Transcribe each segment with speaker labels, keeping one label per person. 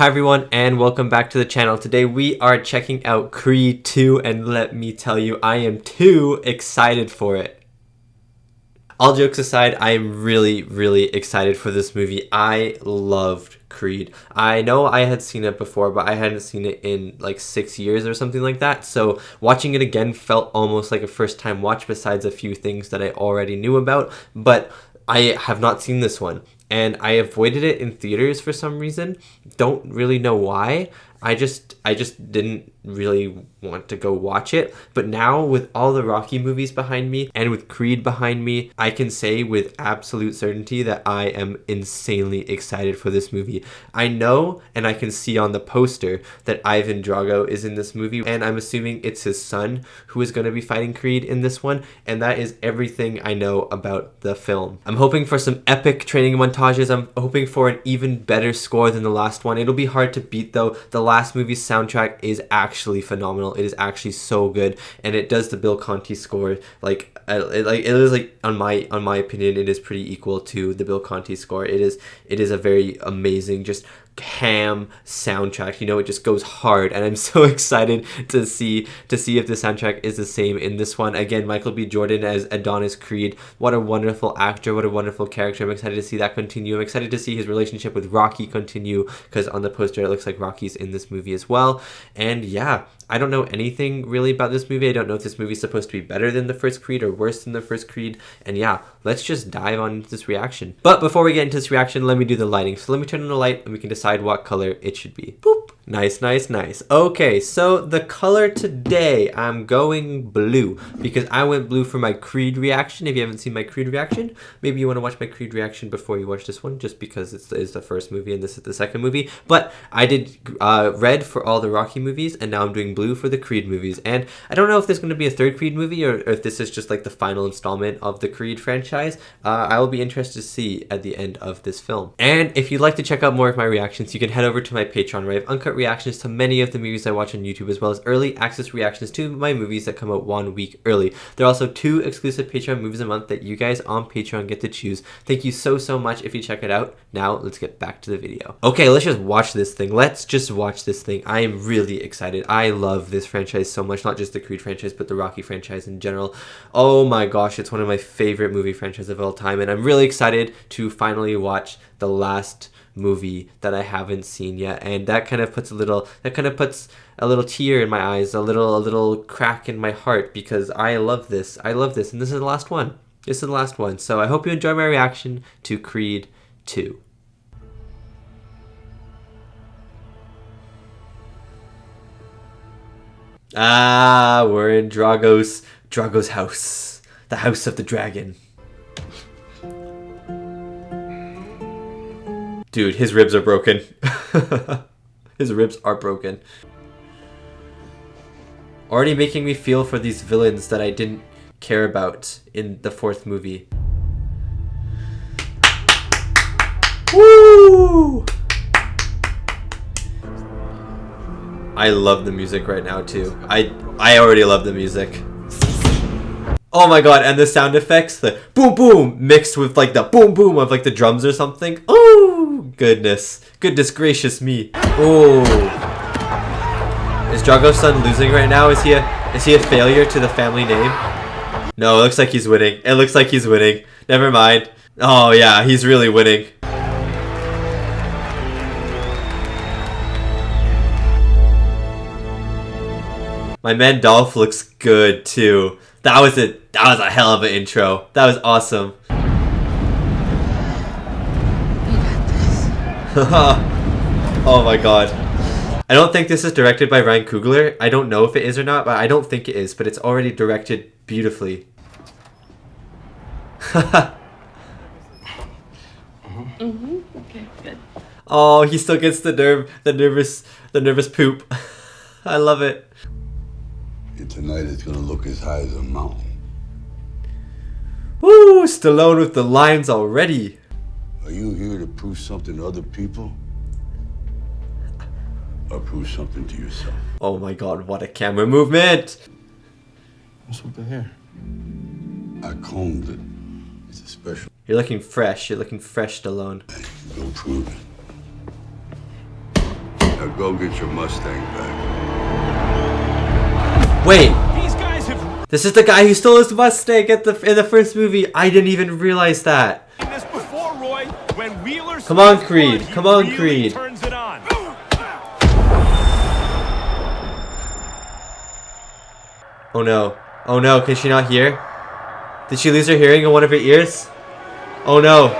Speaker 1: Hi everyone and welcome back to the channel. Today we are checking out Creed 2 and let me tell you, I am too excited for it. All jokes aside, I am really excited for this movie. I loved Creed. I know I had seen it before, but I hadn't seen it in like 6 years or something like that. So watching it again felt almost like a first time watch besides a few things that I already knew about. But I have not seen this one. And I avoided it in theaters for some reason. Don't really know why. I just didn't really want to go watch it. But now with all the Rocky movies behind me and with Creed behind me, I can say with absolute certainty that I am insanely excited for this movie. I know and I can see on the poster that Ivan Drago is in this movie, and I'm assuming it's his son who is going to be fighting Creed in this one, and that is everything I know about the film. I'm hoping for some epic training montages. I'm hoping for an even better score than the last one. It'll be hard to beat though. The last movie's soundtrack is actually phenomenal. It is actually so good, and it does the Bill Conti score like it is like on my opinion, it is pretty equal to the Bill Conti score. It is a very amazing, just ham soundtrack. You know, it just goes hard, and I'm so excited to see if the soundtrack is the same in this one. Again, Michael B. Jordan as Adonis Creed. What a wonderful actor, what a wonderful character. I'm excited to see that continue. I'm excited to see his relationship with Rocky continue, because on the poster it looks like Rocky's in this movie as well. And yeah, I don't know anything really about this movie. I don't know if this movie is supposed to be better than the first Creed or worse than the first Creed. And yeah, let's just dive on into this reaction. But before we get into this reaction, let me do the lighting. So let me turn on the light and we can decide what color it should be. Boop. Nice. Okay, so the color today, I'm going blue because I went blue for my Creed reaction. If you haven't seen my Creed reaction, maybe you want to watch my Creed reaction before you watch this one, just because it's the first movie and this is the second movie. But I did red for all the Rocky movies, and now I'm doing blue for the Creed movies. And I don't know if there's going to be a third Creed movie or if this is just like the final installment of the Creed franchise. I will be interested to see at the end of this film. And if you'd like to check out more of my reactions, you can head over to my Patreon, where I have uncut reactions to many of the movies I watch on YouTube, as well as early access reactions to my movies that come out 1 week early. There are also 2 exclusive Patreon movies a month that you guys on Patreon get to choose. Thank you so much if you check it out. Now let's get back to the video. Okay, let's just watch this thing. I am really excited. I love this franchise so much, not just the Creed franchise, but the Rocky franchise in general. Oh my gosh, it's one of my favorite movie franchises of all time, and I'm really excited to finally watch the last movie that I haven't seen yet, and that kind of puts a little tear in my eyes, a little crack in my heart, because I love this, and this is the last one. So I hope you enjoy my reaction to Creed 2. We're in Drago's house, the house of the dragon. Dude, his ribs are broken. His ribs are broken. Already making me feel for these villains that I didn't care about in the 4th movie. Woo! I love the music right now too. I already love the music. Oh my god, and the sound effects, the boom boom mixed with like the boom boom of like the drums or something. Oh goodness gracious me. Oh, is Drago's son losing right now? Is he a failure to the family name? No, it looks like he's winning. Never mind. Oh yeah, he's really winning. My man Dolph looks good too. That was a hell of an intro. That was awesome. Oh my god. I don't think this is directed by Ryan Coogler. I don't know if it is or not, but I don't think it is, but it's already directed beautifully.
Speaker 2: Okay, good.
Speaker 1: Oh, he still gets the nervous poop. I love it.
Speaker 3: Tonight it's gonna look as high as a mountain.
Speaker 1: Woo! Stallone with the lines already.
Speaker 3: Are you here to prove something to other people? Or prove something to yourself?
Speaker 1: Oh my god, what a camera movement!
Speaker 4: What's with the hair?
Speaker 3: I combed it. It's a special.
Speaker 1: You're looking fresh. You're looking fresh, Stallone.
Speaker 3: Go prove it. Now go get your Mustang back.
Speaker 1: Wait. These guys have... This is the guy who stole his Mustang in the first movie. I didn't even realize that.
Speaker 5: This before, Roy, when Wheeler
Speaker 1: Come on, Creed. Come on, really Creed.
Speaker 5: Turns it on.
Speaker 1: Oh no. Oh no, can she not hear? Did she lose her hearing in one of her ears? Oh no.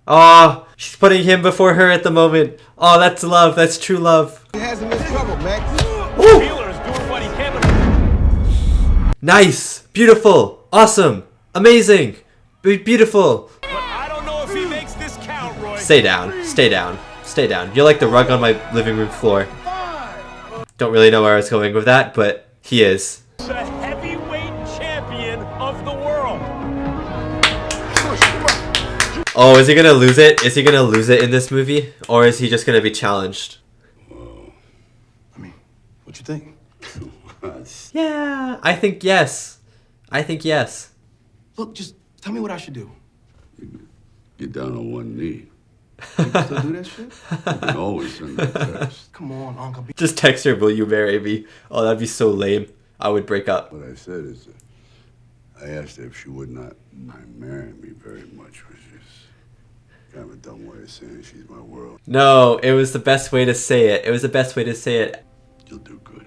Speaker 1: Oh, she's putting him before her at the moment. Oh, that's love. That's true love.
Speaker 4: He has him in trouble, Max.
Speaker 5: Wheeler is doing what he can.
Speaker 1: Nice. Beautiful. Awesome. Amazing. Beautiful.
Speaker 5: But I don't know if he makes this count, Roy.
Speaker 1: Stay down. Stay down. Stay down. You're like the rug on my living room floor. Don't really know where I was going with that, but he is.
Speaker 5: The heavyweight champion of the world.
Speaker 1: Oh, is he gonna lose it? Is he gonna lose it in this movie? Or is he just gonna be challenged?
Speaker 4: I mean, what you think?
Speaker 1: Yeah, I think yes. I think yes.
Speaker 4: Look, just tell me what I should do.
Speaker 3: Get down on one knee.
Speaker 4: You can still do that shit?
Speaker 3: You can always send a text.
Speaker 4: Come on, Uncle.
Speaker 1: Just text her, will you marry me? Oh, that'd be so lame. I would break up.
Speaker 3: What I said is that I asked her if she would not mind marrying me very much, which is kind of a dumb way of saying she's my world.
Speaker 1: No, it was the best way to say it. It was the best way to say it.
Speaker 3: You'll do good.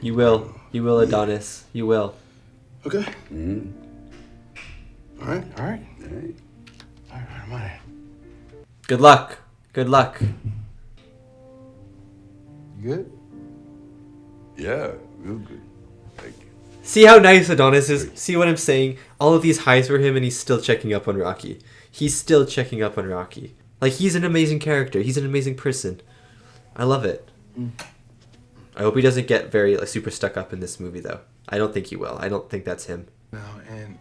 Speaker 1: You will. You will, Adonis. You will.
Speaker 4: Okay.
Speaker 3: Mm-hmm.
Speaker 4: All right.
Speaker 3: Hey.
Speaker 4: All right, I'm on it.
Speaker 1: Good luck. Good luck.
Speaker 4: You good?
Speaker 3: Yeah, real good. Thank you.
Speaker 1: See how nice Adonis is? See what I'm saying? All of these highs for him and he's still checking up on Rocky. He's still checking up on Rocky. Like, he's an amazing character. He's an amazing person. I love it. I hope he doesn't get very super stuck up in this movie, though. I don't think he will. I don't think that's him.
Speaker 4: No, and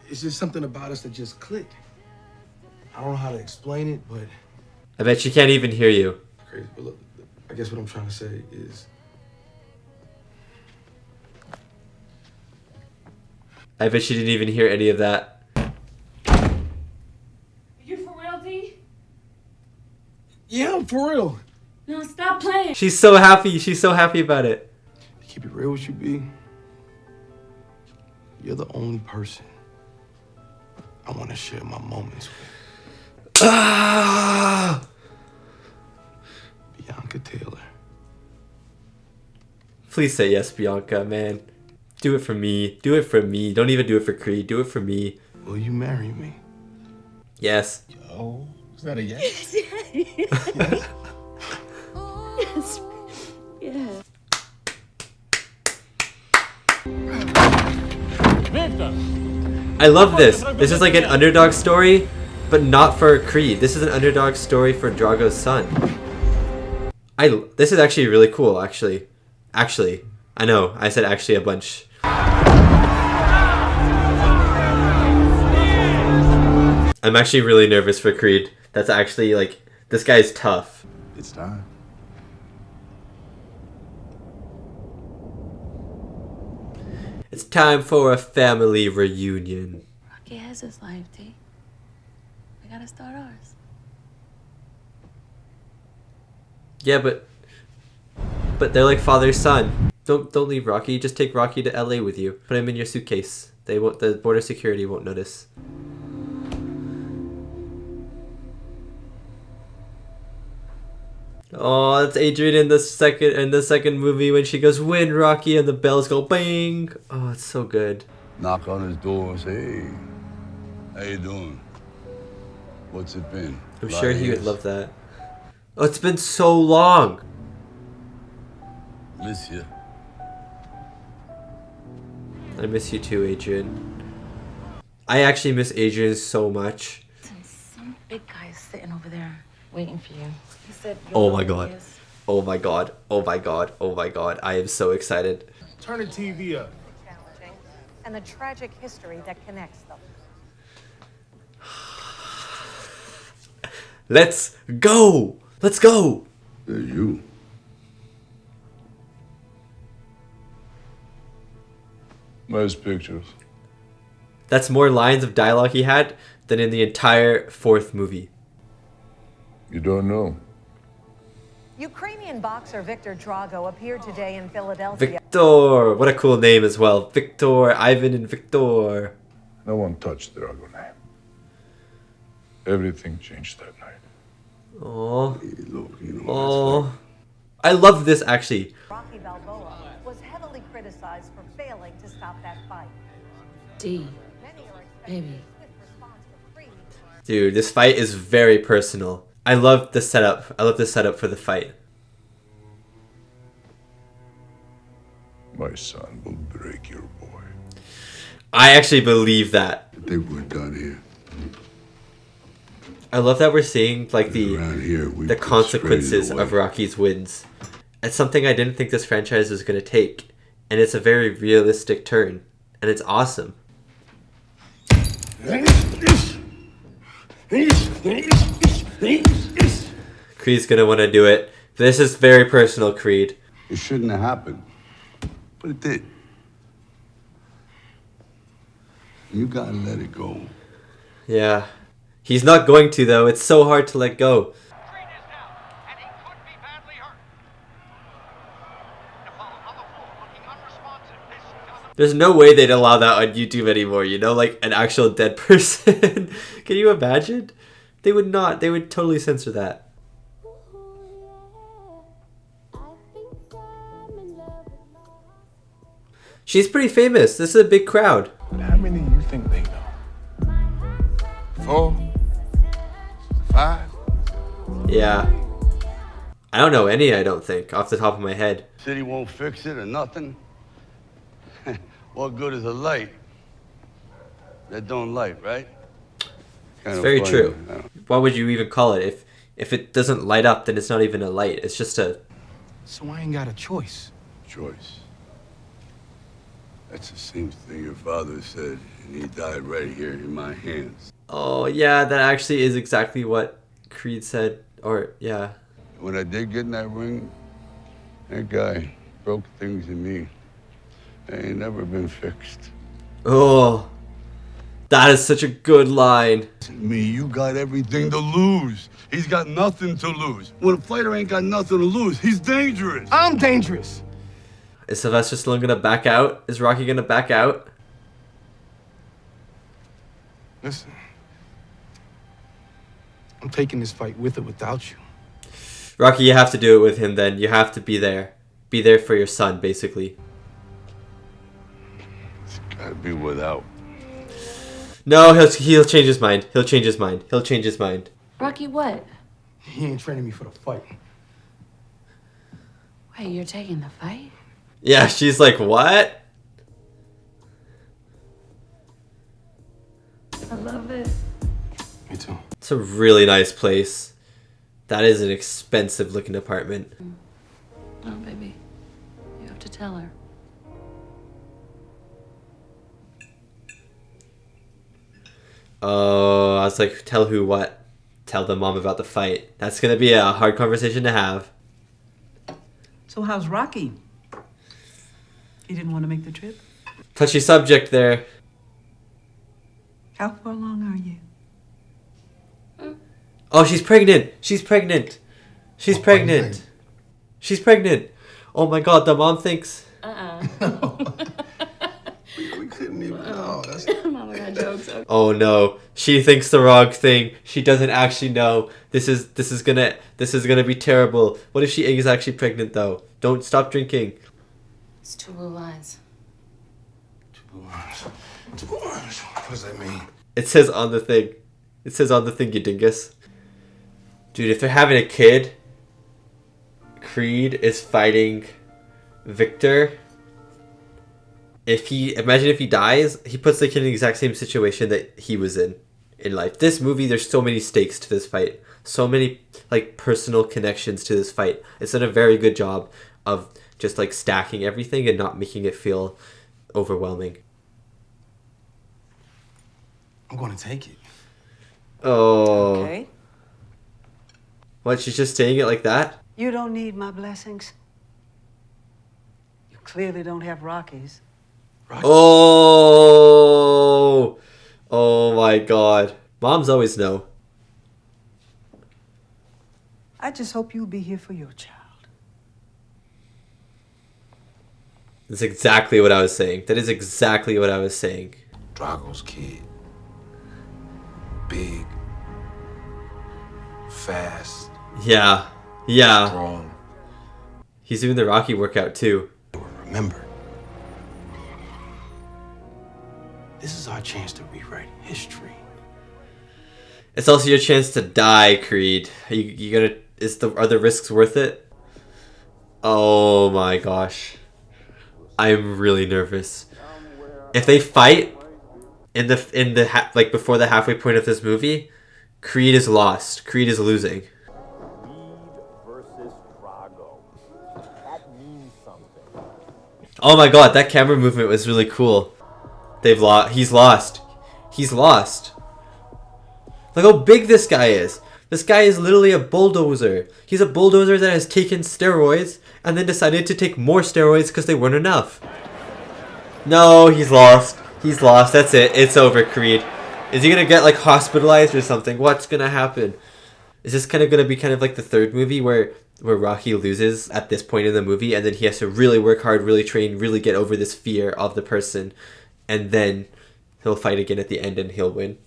Speaker 4: it's just something about us that just clicked. I don't know how to explain it, but...
Speaker 1: I bet she can't even hear you.
Speaker 4: Crazy, but look, I guess what I'm trying to say is...
Speaker 1: I bet she didn't even hear any of that.
Speaker 2: You for real, D?
Speaker 4: Yeah, I'm for real.
Speaker 2: No, stop playing.
Speaker 1: She's so happy. She's so happy about it.
Speaker 4: To keep it real with you, B, you're the only person I want to share my moments with. Bianca Taylor.
Speaker 1: Please say yes, Bianca, man. Do it for me. Do it for me. Don't even do it for Creed. Do it for me.
Speaker 4: Will you marry me?
Speaker 1: Yes.
Speaker 4: Yo, is that a yes?
Speaker 2: Yes. Yeah.
Speaker 1: I love this. This is like an underdog story, but not for Creed. This is an underdog story for Drago's son. This is actually really cool, actually. Actually. I know, I said actually a bunch. I'm actually really nervous for Creed. That's actually, like, this guy's tough.
Speaker 3: It's time.
Speaker 1: It's time for a family reunion.
Speaker 2: Rocky has his life, D. We gotta start ours.
Speaker 1: Yeah, but they're like father-son. Don't leave Rocky. Just take Rocky to LA with you. Put him in your suitcase. They won't. The border security won't notice. Oh, that's Adrian in the second movie when she goes, "Win, Rocky," and the bells go bang. Oh, it's so good.
Speaker 3: Knock on his door and say, "Hey, how you doing? What's it been?"
Speaker 1: I'm sure he would love that. Oh, it's been so long.
Speaker 3: Miss you.
Speaker 1: I miss you too, Adrian. I actually miss Adrian so much.
Speaker 2: Some big guy's sitting over there waiting for you. He said,
Speaker 1: Oh my god. Oh my god. Oh my god. Oh my god. I am so excited.
Speaker 5: Turn the TV up.
Speaker 6: Challenging, and the tragic history that connects them.
Speaker 1: Let's go. Let's go.
Speaker 3: There's you. Nice pictures.
Speaker 1: That's more lines of dialogue he had than in the entire fourth movie.
Speaker 3: You don't know.
Speaker 6: Ukrainian boxer Victor Drago appeared today in Philadelphia.
Speaker 1: Victor! What a cool name as well. Victor, Ivan, and Victor.
Speaker 7: No one touched the Drago name. Everything changed that night.
Speaker 1: Oh.
Speaker 3: Look, you know,
Speaker 1: Oh. I love this actually.
Speaker 6: Rocky Balboa was heavily criticized for failing to stop that fight.
Speaker 2: D.
Speaker 6: Many are expecting
Speaker 2: Baby.
Speaker 6: a swift response from Creed.
Speaker 1: Dude, this fight is very personal. I love the setup. I love the setup for the fight.
Speaker 7: My son will break your boy.
Speaker 1: I actually believe that.
Speaker 3: I think we're done here.
Speaker 1: I love that we're seeing like
Speaker 3: Around here, we
Speaker 1: the
Speaker 3: put
Speaker 1: consequences
Speaker 3: straight
Speaker 1: of
Speaker 3: away.
Speaker 1: Rocky's wins. It's something I didn't think this franchise was going to take, and it's a very realistic turn, and it's awesome. Creed's going to want to do it. This is very personal, Creed.
Speaker 3: It shouldn't have happened, but it did. You gotta let it go.
Speaker 1: Yeah. He's not going to, though. It's so hard to let go.
Speaker 5: Creed is down, and he could be badly hurt. Apollo on the floor, looking unresponsive. This doesn't...
Speaker 1: There's no way they'd allow that on YouTube anymore, you know? Like, an actual dead person. Can you imagine? They would not. They would totally censor that. She's pretty famous. This is a big crowd.
Speaker 7: But how many do you think they know? 4? 5?
Speaker 1: Yeah. I don't know any, I don't think, off the top of my head.
Speaker 3: City won't fix it or nothing. What good is a light that don't light, right?
Speaker 1: It's very true. What would you even call it? If it doesn't light up, then it's not even a light. It's just a...
Speaker 4: So I ain't got a choice.
Speaker 3: Choice. That's the same thing your father said, and he died right here in my hands.
Speaker 1: Oh, yeah, that actually is exactly what Creed said. Or, yeah.
Speaker 3: When I did get in that ring, that guy broke things in me. They ain't never been fixed.
Speaker 1: Oh, that is such a good line.
Speaker 3: Me, you got everything to lose. He's got nothing to lose. When a fighter ain't got nothing to lose, he's dangerous.
Speaker 4: I'm dangerous.
Speaker 1: Is Sylvester Stallone gonna back out? Is Rocky gonna back out?
Speaker 4: Listen, I'm taking this fight with or without you.
Speaker 1: Rocky, you have to do it with him then. You have to be there. Be there for your son, basically.
Speaker 3: It's gotta be without.
Speaker 1: No, he'll change his mind. He'll change his mind. He'll change his mind.
Speaker 2: Rocky, what?
Speaker 4: He ain't training me for the fight.
Speaker 2: Wait, you're taking the fight?
Speaker 1: Yeah, she's like, what?
Speaker 2: I love it.
Speaker 4: Me too.
Speaker 1: It's a really nice place. That is an expensive looking apartment.
Speaker 2: Oh, baby. You have to tell her.
Speaker 1: Oh, I was like, tell who what? Tell the mom about the fight. That's gonna be a hard conversation to have.
Speaker 8: So how's Rocky? He didn't want to make the trip?
Speaker 1: Touchy subject there.
Speaker 8: How far along are you?
Speaker 1: Oh, she's pregnant. She's pregnant. She's pregnant. She's pregnant. Oh my god, the mom thinks.
Speaker 4: We couldn't even know. That's...
Speaker 2: Mama got jokes. Okay.
Speaker 1: Oh no, she thinks the wrong thing. She doesn't actually know. This is gonna be terrible. What if she is actually pregnant though? Don't stop drinking.
Speaker 2: It's two blue lines.
Speaker 4: Two arms. Two arms. What does that mean?
Speaker 1: It says on the thing. It says on the thing, you dingus. Dude, if they're having a kid, Creed is fighting Victor. Imagine if he dies, he puts the kid in the exact same situation that he was in life. This movie, there's so many stakes to this fight. So many, like, personal connections to this fight. It's done a very good job of just, like, stacking everything and not making it feel overwhelming.
Speaker 4: I'm gonna take it.
Speaker 1: Oh.
Speaker 8: Okay.
Speaker 1: What, she's just saying it like that?
Speaker 8: You don't need my blessings. You clearly don't have Rocky's.
Speaker 1: Oh. Oh my god. Moms always know.
Speaker 8: I just hope you'll be here for your child.
Speaker 1: That's exactly what I was saying. That is exactly what I was saying.
Speaker 7: Drago's kid. Big. Fast.
Speaker 1: Yeah. Yeah.
Speaker 7: Strong.
Speaker 1: He's doing the Rocky workout too.
Speaker 4: Remember, this is our chance to rewrite history.
Speaker 1: It's also your chance to die, Creed. You gonna? Are the risks worth it? Oh my gosh, I'm really nervous. If they fight in the like before the halfway point of this movie, Creed is lost. Creed is losing. Oh my god, that camera movement was really cool. They've lost. He's lost. He's lost. Look how big this guy is. This guy is literally a bulldozer. He's a bulldozer that has taken steroids and then decided to take more steroids because they weren't enough. No, he's lost. He's lost. That's it. It's over, Creed. Is he gonna get like hospitalized or something? What's gonna happen? Is this kind of gonna be kind of like the third movie where Rocky loses at this point in the movie and then he has to really work hard, really train, really get over this fear of the person, and then he'll fight again at the end and he'll win?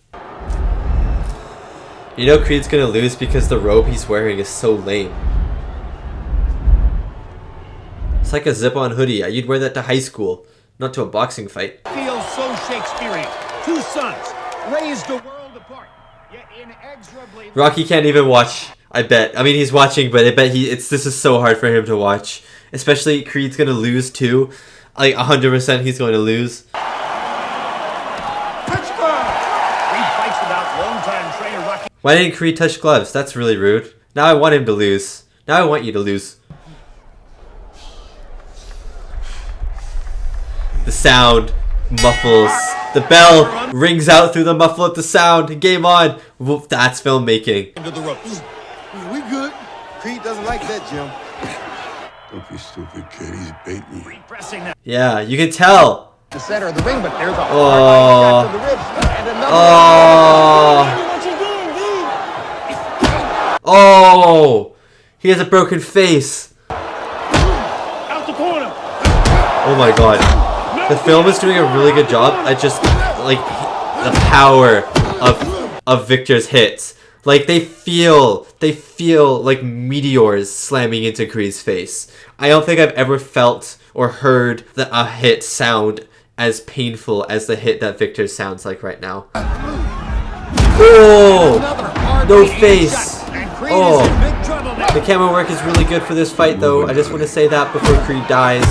Speaker 1: You know Creed's gonna lose because the robe he's wearing is so lame. It's like a zip-on hoodie. You'd wear that to high school, not to a boxing fight.
Speaker 5: Feels so Shakespearean. Two sons, raised a world apart, yet inexorably...
Speaker 1: Rocky can't even watch, I bet. I mean, he's watching, but I bet this is so hard for him to watch. Especially Creed's gonna lose too. Like 100% he's going to lose. Why didn't Creed touch gloves? That's really rude. Now I want him to lose. Now I want you to lose. The sound muffles. The bell rings out through the muffle of the sound. Game on. Whoop, that's filmmaking.
Speaker 5: Into the ropes.
Speaker 4: We good. Creed doesn't like that, Jim.
Speaker 3: Don't be stupid, kid. He's baiting you.
Speaker 5: Pressing that.
Speaker 1: Yeah, you can tell.
Speaker 9: The center of the ring, but there's a
Speaker 1: Oh.
Speaker 9: hard line shot to the ribs and another.
Speaker 1: Oh. Oh. He has a broken face.
Speaker 5: Out the corner.
Speaker 1: Oh my god. The film is doing a really good job at just like the power of Victor's hits. Like they feel like meteors slamming into Creed's face. I don't think I've ever felt or heard a hit sound as painful as the hit that Victor sounds like right now. Oh, no face. Oh, the camera work is really good for this fight though. I just want to say that before Creed dies.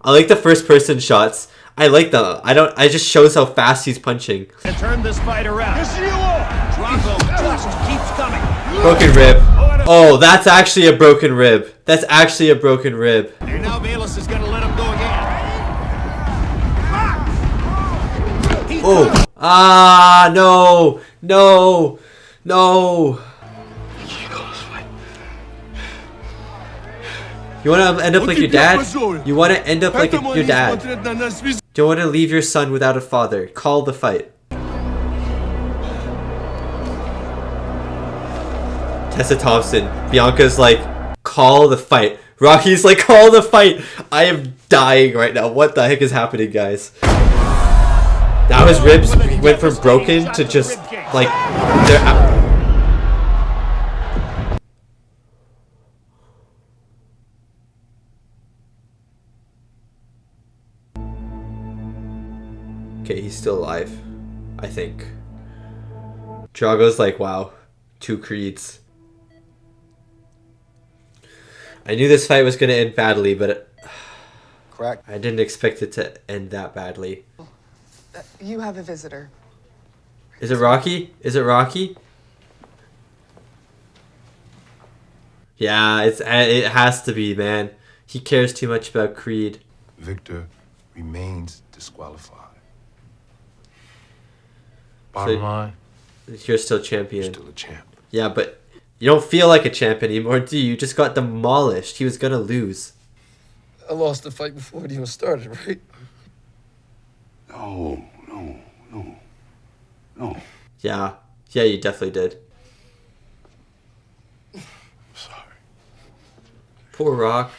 Speaker 1: I like the first person shots. I like them. I just shows how fast he's punching.
Speaker 5: To turn this fight around. Drago just keeps coming.
Speaker 1: Broken rib. Oh, that's actually a broken rib. That's actually a broken rib.
Speaker 5: And now Bayless is gonna let him go again.
Speaker 1: Oh. Ah, no. No. No. You want to end up like your dad? You want to end up like your dad? Do you want to leave your son without a father? Call the fight. Tessa Thompson. Bianca's like, call the fight. Rocky's like, call the fight. I am dying right now. What the heck is happening, guys? Now his ribs went from broken to just like they're out. Okay, he's still alive, I think. Drago's like, wow, 2 Creeds. I knew this fight was going to end badly, but
Speaker 9: Correct.
Speaker 1: I didn't expect it to end that badly.
Speaker 10: You have a visitor.
Speaker 1: Is it Rocky? Is it Rocky? Yeah, it has to be, man. He cares too much about Creed.
Speaker 7: Victor remains disqualified.
Speaker 1: So,
Speaker 7: Bottom line,
Speaker 1: you're still champion.
Speaker 7: you're still a champ.
Speaker 1: Yeah, but you don't feel like a champ anymore, do you? You just got demolished. He was gonna lose.
Speaker 9: I lost the fight before it even started, right?
Speaker 3: No.
Speaker 1: Yeah, you definitely did. Poor Rock.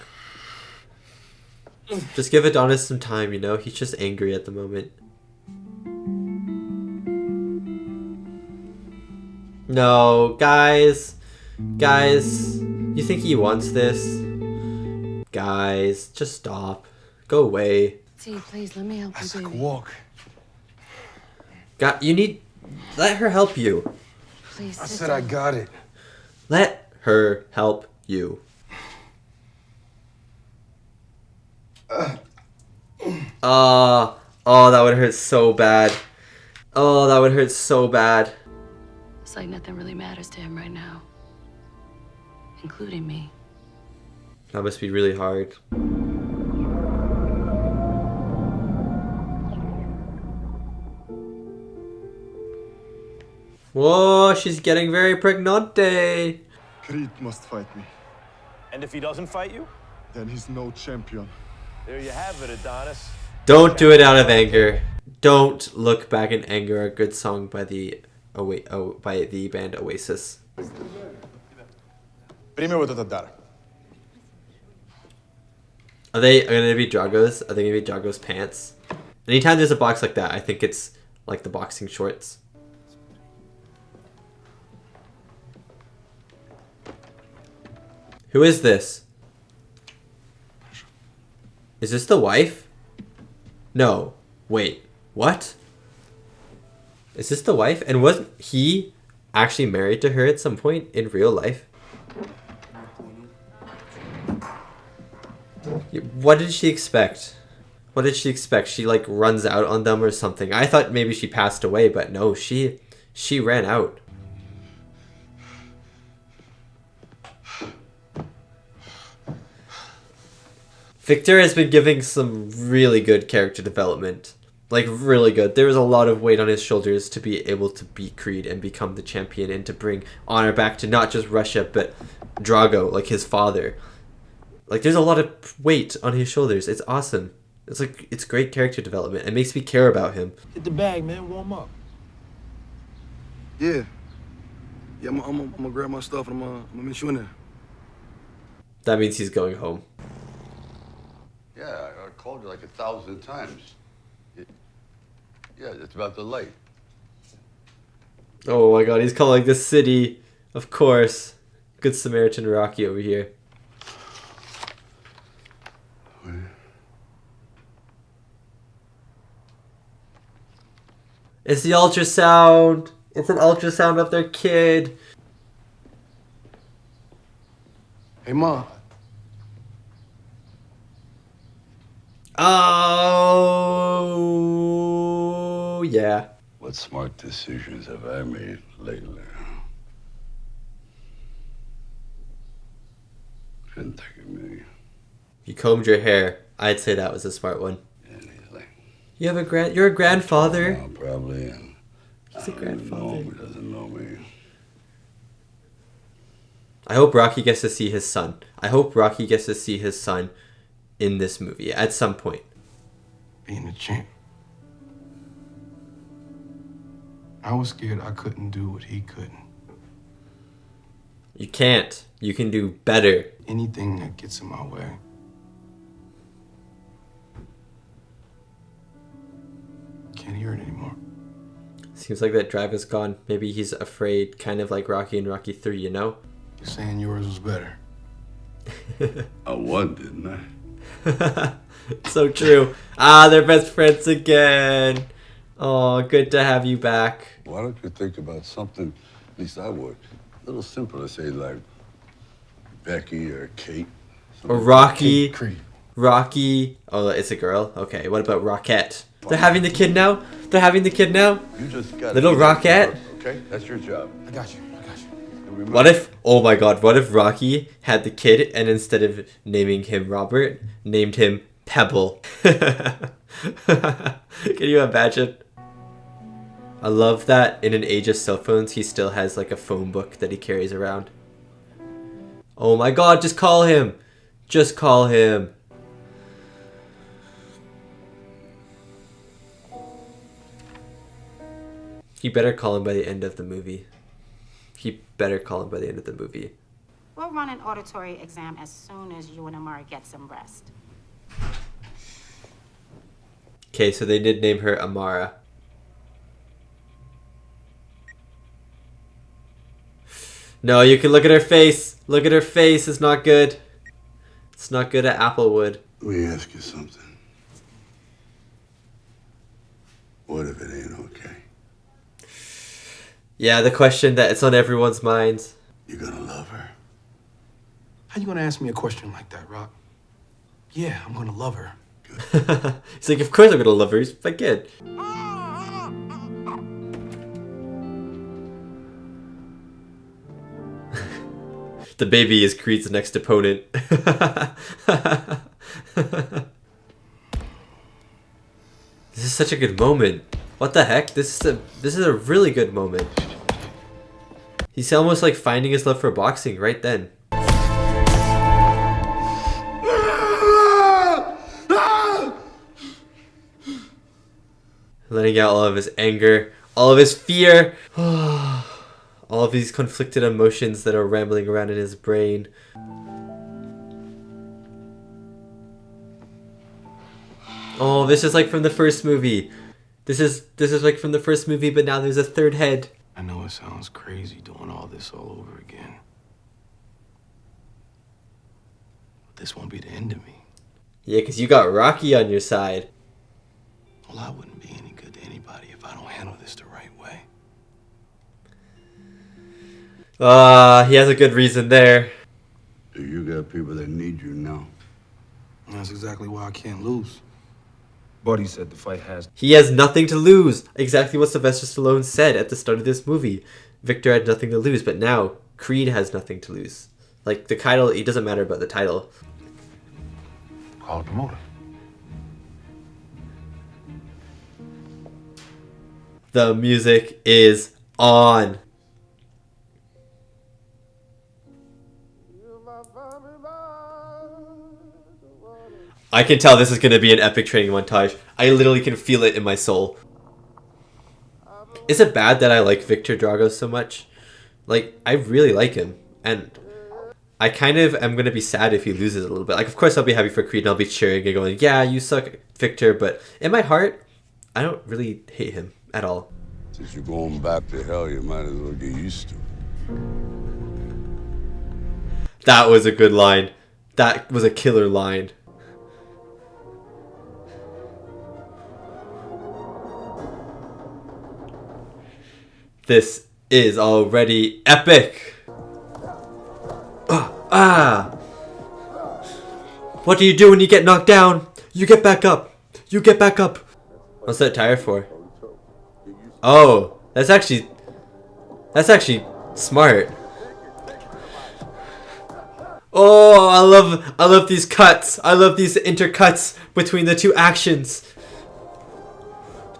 Speaker 1: Just give Adonis some time, you know? He's just angry at the moment. No, guys. Guys, you think he wants this? Guys, just stop. Go away.
Speaker 2: See, please, let me help you, baby.
Speaker 7: Walk.
Speaker 1: You need... Let her help you.
Speaker 2: Please,
Speaker 7: I
Speaker 2: sit
Speaker 7: said I
Speaker 2: down.
Speaker 7: got it.
Speaker 1: Let her help you. Oh, that would hurt so bad. Oh, that would hurt so bad.
Speaker 2: It's like nothing really matters to him right now. Including me.
Speaker 1: That must be really hard. Whoa, she's getting very pregnante.
Speaker 11: Creed must fight me.
Speaker 5: And if he doesn't fight you?
Speaker 11: Then he's no champion.
Speaker 5: There you have it, Adonis.
Speaker 1: Don't do it out of anger. Don't look back in anger. A good song by the band Oasis.
Speaker 7: Primero de dar.
Speaker 1: Are they gonna be Drago's? Are they gonna be Drago's pants? Anytime there's a box like that, I think it's like the boxing shorts. Who is this? Is this the wife? No. Wait. What? Is this the wife? And wasn't he actually married to her at some point in real life? What did she expect? What did she expect? She like runs out on them or something. I thought maybe she passed away, but no, she ran out. Victor has been giving some really good character development. Like, really good. There was a lot of weight on his shoulders to be able to beat Creed and become the champion and to bring honor back to not just Russia, but Drago, like his father. Like, there's a lot of weight on his shoulders. It's awesome. It's like, it's great character development. It makes me care about him.
Speaker 4: Hit the bag, man. Warm up.
Speaker 9: Yeah. Yeah, I'm gonna grab my stuff and I'm gonna meet you in there.
Speaker 1: That means he's going home.
Speaker 3: Yeah, I called you like 1,000 times. Yeah, it's about the light.
Speaker 1: Oh my god, he's calling the city. Of course. Good Samaritan Rocky over here. It's the ultrasound. It's an ultrasound of their kid.
Speaker 9: Hey, Ma.
Speaker 1: Oh, yeah.
Speaker 3: What smart decisions have I made lately? Shouldn't take of me.
Speaker 1: You combed your hair. I'd say that was a smart one.
Speaker 3: Anything.
Speaker 1: You have you're a grandfather.
Speaker 3: No, probably. And
Speaker 1: He's a grandfather.
Speaker 3: He doesn't know me.
Speaker 1: I hope Rocky gets to see his son. I hope Rocky gets to see his son in this movie at some point.
Speaker 9: Being a champ. I was scared I couldn't do what he couldn't.
Speaker 1: You can't. You can do better.
Speaker 9: Anything that gets in my way. Can't hear it anymore.
Speaker 1: Seems like that drive is gone. Maybe he's afraid, kind of like Rocky and Rocky 3, you know?
Speaker 9: You're saying yours was better.
Speaker 3: I won, didn't I?
Speaker 1: So true. Ah, they're best friends again. Oh, good to have you back.
Speaker 3: Why don't you think about something, at least I would, a little simpler, say like Becky or Kate.
Speaker 1: Or Rocky.
Speaker 9: Creed.
Speaker 1: Rocky. Oh, it's a girl? Okay, what about Rockette? They're having the kid now? They're having the kid now?
Speaker 3: You just got
Speaker 1: Little Rockette?
Speaker 3: Okay, that's your job.
Speaker 9: I got you.
Speaker 1: What if, oh my god, what if Rocky had the kid and instead of naming him Robert, named him Pebble? Can you imagine? I love that in an age of cell phones, he still has like a phone book that he carries around. Oh my god, just call him! Just call him! You better call him by the end of the movie. He better call him by the end of the movie.
Speaker 12: We'll run an auditory exam as soon as you and Amara get some rest.
Speaker 1: Okay, so they did name her Amara. No, you can look at her face. Look at her face. It's not good. It's not good at Applewood.
Speaker 3: Let me ask you something. What if it ain't okay?
Speaker 1: Yeah, the question that it's on everyone's minds.
Speaker 3: You gonna love her?
Speaker 4: How you gonna ask me a question like that, Rock? Yeah, I'm gonna love her.
Speaker 1: He's like, of course I'm gonna love her. He's my kid. The baby is Creed's next opponent. This is such a good moment. What the heck? This is a really good moment. He's almost like finding his love for boxing right then. Letting out all of his anger, all of his fear, all of these conflicted emotions that are rambling around in his brain. Oh, this is like from the first movie. This is like from the first movie, but now there's a third head.
Speaker 9: I know it sounds crazy doing all this all over again. But this won't be the end of me.
Speaker 1: Yeah, because you got Rocky on your side.
Speaker 9: Well, I wouldn't be any good to anybody if I don't handle this the right way.
Speaker 1: He has a good reason there.
Speaker 3: You got people that need you now.
Speaker 4: That's exactly why I can't lose.
Speaker 7: Buddy said the fight has...
Speaker 1: He has nothing to lose. Exactly what Sylvester Stallone said at the start of this movie. Victor had nothing to lose, but now Creed has nothing to lose. Like, the title, it doesn't matter about the title.
Speaker 7: Call a promoter.
Speaker 1: The music is on. I can tell this is going to be an epic training montage. I literally can feel it in my soul. Is it bad that I like Victor Drago so much? Like, I really like him. And I kind of am going to be sad if he loses a little bit. Like, of course I'll be happy for Creed and I'll be cheering and going, yeah, you suck, Victor. But in my heart, I don't really hate him at all.
Speaker 3: Since you're going back to hell, you might as well get used to it.
Speaker 1: That was a good line. That was a killer line. This is already epic. What do you do when you get knocked down? You get back up. You get back up. What's that tire for? Oh, that's actually smart. Oh, I love these cuts. I love these intercuts between the two actions.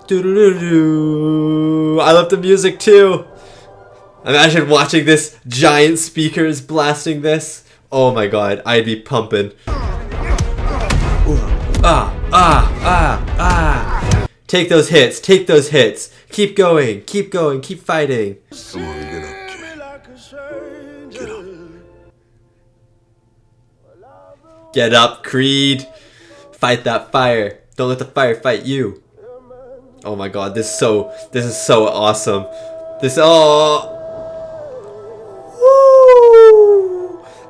Speaker 1: Doo-doo-doo-doo. I love the music too. Imagine watching this, giant speakers blasting this. Oh my god, I'd be pumping. Take those hits, take those hits. Keep going, keep going, keep fighting.
Speaker 3: Come on, get up, kid. Get up.
Speaker 1: Get up, Creed. Fight that fire. Don't let the fire fight you. Oh my god, this is so awesome. Woo!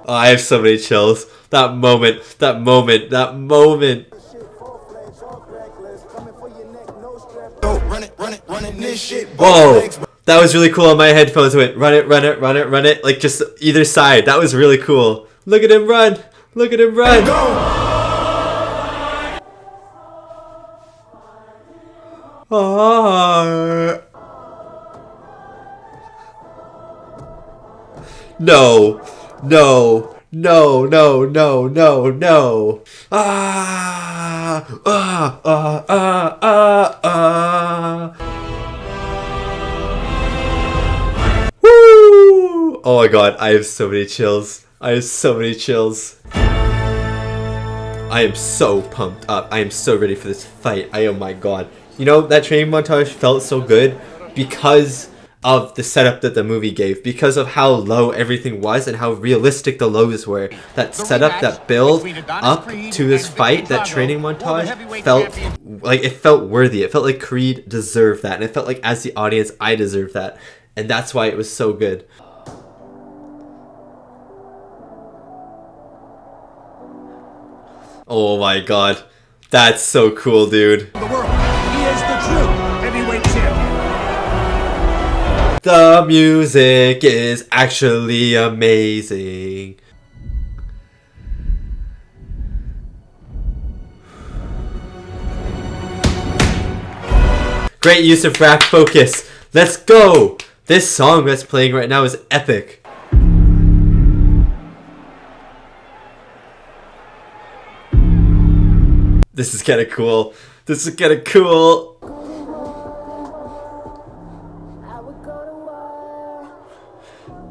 Speaker 1: Oh, I have so many chills. That moment. Whoa, that was really cool on my headphones. It went, run it, like just either side. That was really cool. Look at him run. Look at him run. No. Woo! Oh my god, I have so many chills. I am so pumped up. I am so ready for this fight. Oh my god. You know, that training montage felt so good because of the setup that the movie gave, because of how low everything was and how realistic the lows were. That setup, that build up to this fight, that training montage felt like it felt worthy. It felt like Creed deserved that, and it felt like as the audience I deserved that, and that's why it was so good. Oh my god, that's so cool, dude.
Speaker 5: The world. He is the true heavyweight champion.
Speaker 1: The music is actually amazing. Great use of rack focus. Let's go. This song that's playing right now is epic. This is kind of cool. This is kind of cool.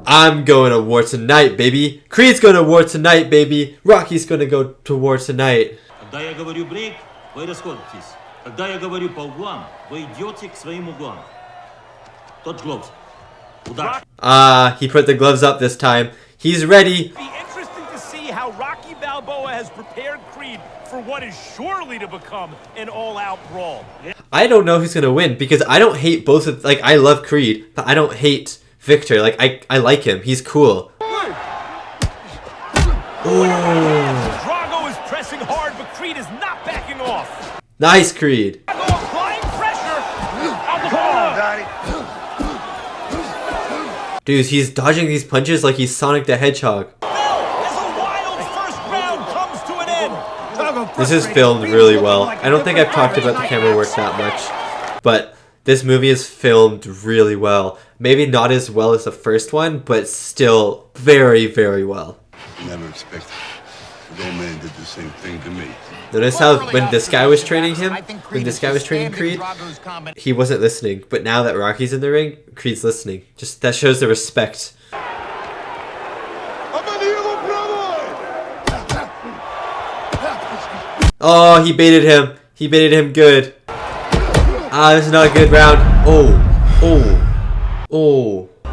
Speaker 1: I'm going to war tonight, baby. Creed's going to war tonight, baby. Rocky's going to go to war tonight.
Speaker 13: Когда я говорю брейк, вы расходитесь. Когда я говорю по углам, вы идете к своим углам. Touch gloves. Удачи.
Speaker 1: He put the gloves up this time. He's ready.
Speaker 5: It'll be interesting to see how Rocky Balboa has prepared Creed for what is surely to become an all-out brawl.
Speaker 1: I don't know who's going to win because I don't hate both of, like, I love Creed, but I don't hate Victor. Like, I like him. He's cool.
Speaker 5: Drago is pressing hard, but Creed is not backing off.
Speaker 1: Nice, Creed.
Speaker 5: Applying pressure. Come on, Daddy.
Speaker 1: Dude, he's dodging these punches like he's Sonic the Hedgehog. This is filmed really well. I don't think I've talked about the camera work that much, but this movie is filmed really well. Maybe not as well as the first one, but still very, very well.
Speaker 3: Never expected. The old man did the same thing to me.
Speaker 1: Notice how when this guy was training him, when this guy was training Creed, he wasn't listening. But now that Rocky's in the ring, Creed's listening. Just that shows the respect. Oh, he baited him. He baited him good. This is not a good round. Oh.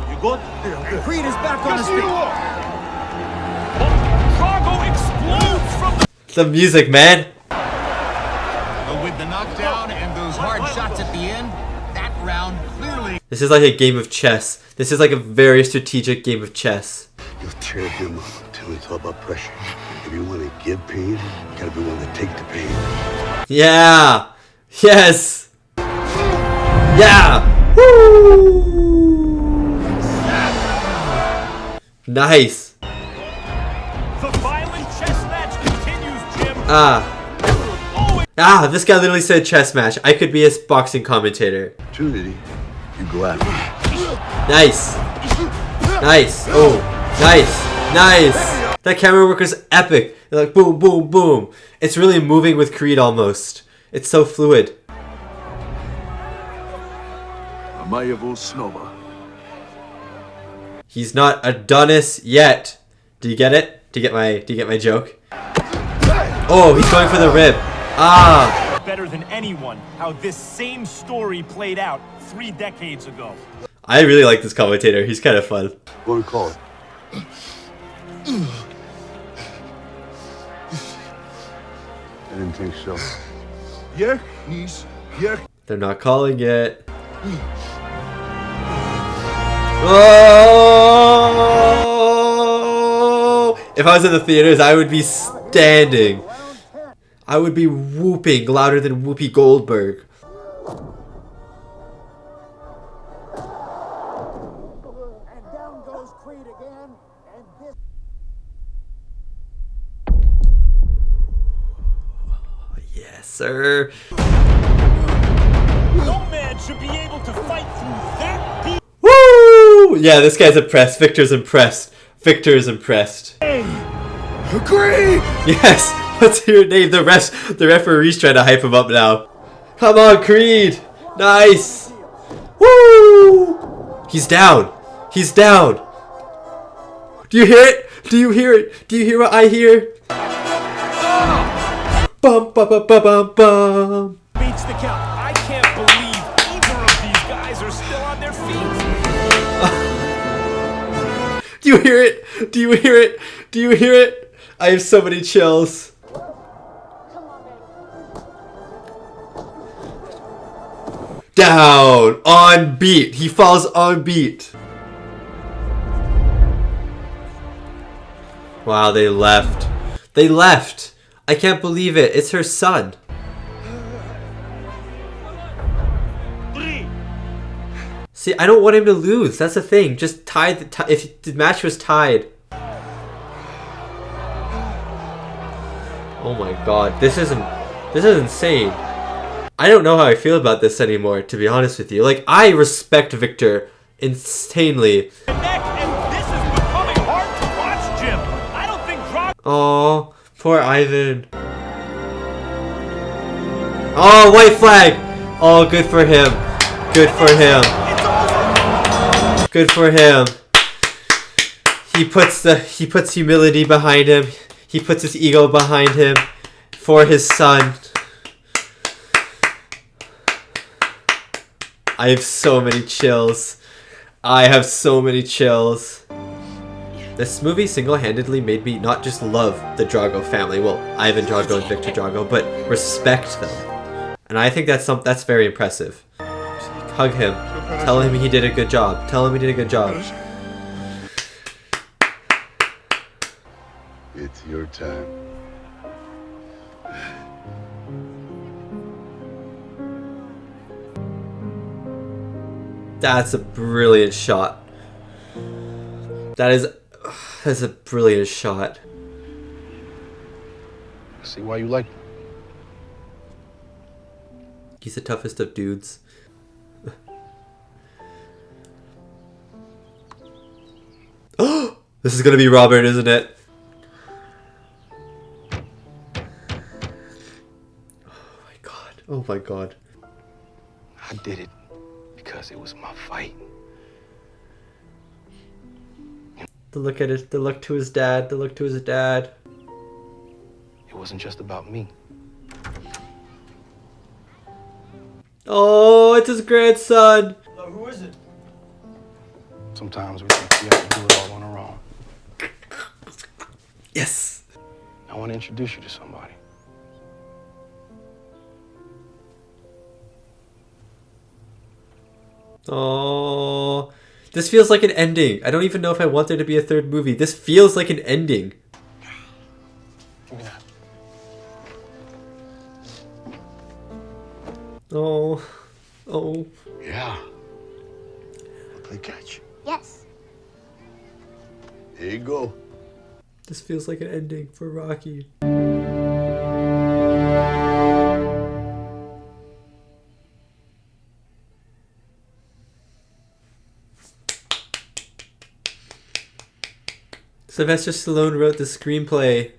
Speaker 5: You good? And Creed is back on his feet. Drago explodes from
Speaker 1: the music, man.
Speaker 5: With the knockdown and those hard shots at the end, that round clearly.
Speaker 1: This is like a game of chess. This is like a very strategic game of chess.
Speaker 3: You'll tear him up until it's all about pressure. If you want to give pain, you gotta be willing to take the pain.
Speaker 1: Yeah. Yes. Yeah. Woo. Nice.
Speaker 5: The violent chess match continues, Jim.
Speaker 1: This guy literally said chess match. I could be a boxing commentator.
Speaker 3: Opportunity, you go after it.
Speaker 1: Nice. Nice. Oh, nice. Nice. That camera work is epic. They're like boom, boom, boom. It's really moving with Creed almost. It's so fluid. He's not Adonis yet. Do you get it? Do you get my joke? Oh, he's going for the rib.
Speaker 5: Better than anyone how this same story played out 3 decades ago.
Speaker 1: I really like this commentator. He's kind of fun.
Speaker 3: What do we call it? I didn't think so.
Speaker 1: They're not calling it. Oh! If I was in the theaters, I would be standing. I would be whooping louder than Whoopi Goldberg.
Speaker 5: And down goes Creed again, and this.
Speaker 1: Yes, sir.
Speaker 5: No man should be able to fight through that deep.
Speaker 1: Woo! Yeah, this guy's impressed. Victor's impressed. Victor is impressed.
Speaker 5: Creed!
Speaker 1: Yes! What's your name? The referee's trying to hype him up now. Come on, Creed! Nice! Woo! He's down! He's down! Do you hear it? Do you hear it? Do you hear what I hear? Bum bum bum bum bum bum.
Speaker 5: Beats the count. I can't believe either of these guys are still on their feet.
Speaker 1: Do you hear it? Do you hear it? Do you hear it? I have so many chills. Down. On beat. He falls on beat. Wow, they left. They left. I can't believe it. It's her son. See, I don't want him to lose. That's the thing. Just tie the if the match was tied. Oh my god, this is insane. I don't know how I feel about this anymore, to be honest with you. Like, I respect Victor insanely. Oh, poor Ivan. Oh, white flag. Oh, good for him. Good for him. Good for him. He puts humility behind him. He puts his ego behind him for his son. I have so many chills. I have so many chills. This movie single-handedly made me not just love the Drago family, well, Ivan Drago and Victor Drago, but respect them. And I think that's very impressive. Hug him. Tell him he did a good job. Tell him he did a good job.
Speaker 3: It's your time.
Speaker 1: That's a brilliant shot. That's a brilliant shot.
Speaker 9: I see why you like him.
Speaker 1: He's the toughest of dudes. Oh, this is gonna be Robert, isn't it? Oh my god. Oh my god.
Speaker 9: I did it because it was my fight.
Speaker 1: The look at it. The look to his dad. The look to his dad.
Speaker 9: It wasn't just about me.
Speaker 1: Oh, it's his grandson.
Speaker 4: Who is it?
Speaker 9: Sometimes we think we have to do it all on our own.
Speaker 1: Yes.
Speaker 9: I want to introduce you to somebody.
Speaker 1: Oh, this feels like an ending. I don't even know if I want there to be a third movie. This feels like an ending.
Speaker 9: Give me that.
Speaker 1: Oh, oh.
Speaker 3: Yeah. Play catch.
Speaker 12: Yes.
Speaker 3: There you go.
Speaker 1: This feels like an ending for Rocky. Sylvester Stallone wrote the screenplay.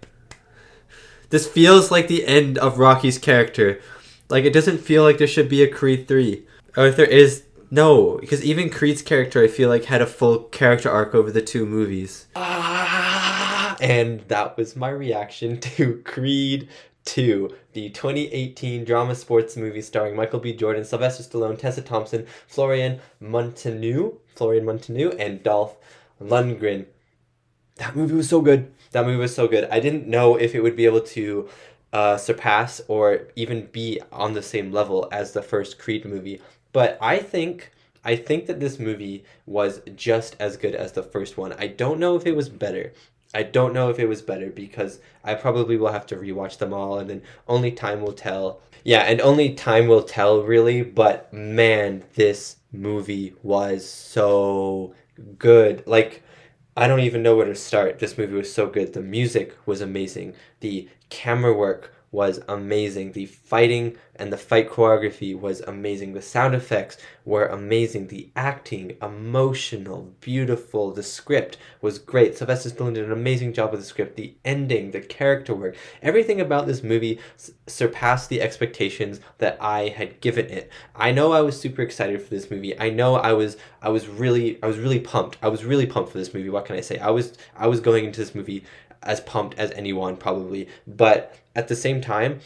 Speaker 1: This feels like the end of Rocky's character. Like, it doesn't feel like there should be a Creed 3. Or if there is, no. Because even Creed's character, I feel like, had a full character arc over the two movies. And that was my reaction to Creed 2, the 2018 drama sports movie starring Michael B. Jordan, Sylvester Stallone, Tessa Thompson, Florian Munteanu, and Dolph Lundgren. That movie was so good. That movie was so good. I didn't know if it would be able to surpass or even be on the same level as the first Creed movie. But I think that this movie was just as good as the first one. I don't know if it was better. Because I probably will have to rewatch them all, and then only time will tell. Yeah, and only time will tell, really. But man, this movie was so good. Like, I don't even know where to start. This movie was so good. The music was amazing. The camera work was amazing. The fighting and the fight choreography was amazing. The sound effects were amazing. The acting, emotional, beautiful. The script was great. Sylvester Stallone did an amazing job with the script. The ending, the character work, everything about this movie surpassed the expectations that I had given it. I know I was super excited for this movie. I know I was really pumped. I was really pumped for this movie. What can I say? I was going into this movie as pumped as anyone, probably. But at the same time,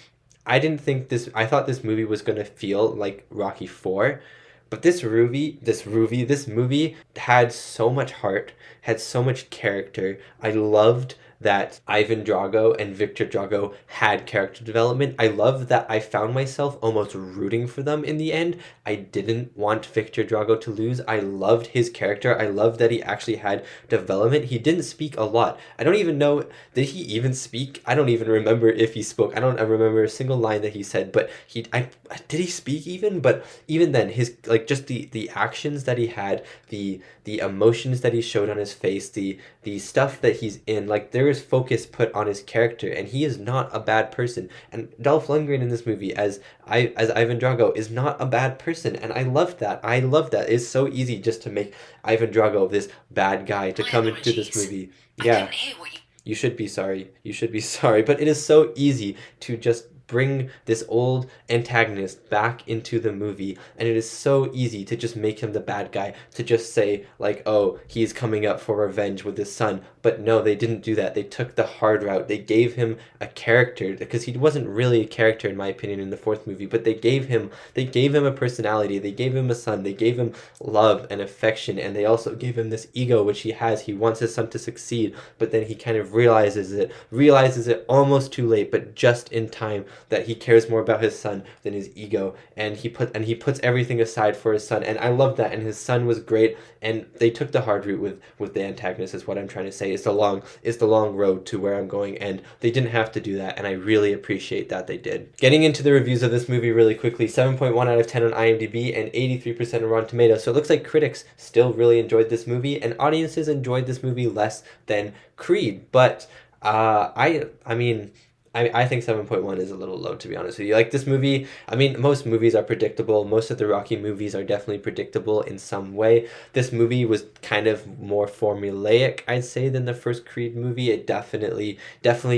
Speaker 1: I thought this movie was going to feel like Rocky 4, But this movie had so much heart, had so much character. I loved that Ivan Drago and Victor Drago had character development. I love that I found myself almost rooting for them in the end. I didn't want Victor Drago to lose. I loved his character. I loved that he actually had development. He didn't speak a lot. I don't even know, did he even speak? I don't even remember if he spoke. I remember a single line that he said, but did he speak even? But even then, his, like, just the actions that he had, the emotions that he showed on his face, the stuff that he's in, like, there is focus put on his character, and he is not a bad person. And Dolph Lundgren in this movie as Ivan Drago is not a bad person, and I love that. I love that. It's so easy just to make Ivan Drago this bad guy to come into this movie. Yeah, you should be sorry. You should be sorry. But it is so easy to just bring this old antagonist back into the movie, and it is so easy to just make him the bad guy, to just say, like, oh, he's coming up for revenge with his son. But no, they didn't do that. They took the hard route. They gave him a character, because he wasn't really a character in my opinion in the fourth movie, but they gave him a personality. They gave him a son. They gave him love and affection, and they also gave him this ego which he has. He wants his son to succeed, but then he kind of realizes it almost too late, but just in time, that he cares more about his son than his ego, and he puts everything aside for his son. And I love that, and his son was great, and they took the hard route with the antagonist, is what I'm trying to say. It's the long road to where I'm going, and they didn't have to do that, and I really appreciate that they did. Getting into the reviews of this movie really quickly, 7.1 out of 10 on IMDb and 83% on Rotten Tomatoes. So it looks like critics still really enjoyed this movie, and audiences enjoyed this movie less than Creed. But I think 7.1 is a little low, to be honest with you. Like, this movie, I mean, most movies are predictable. Most of the Rocky movies are definitely predictable in some way. This movie was kind of more formulaic, I'd say, than the first Creed movie. It definitely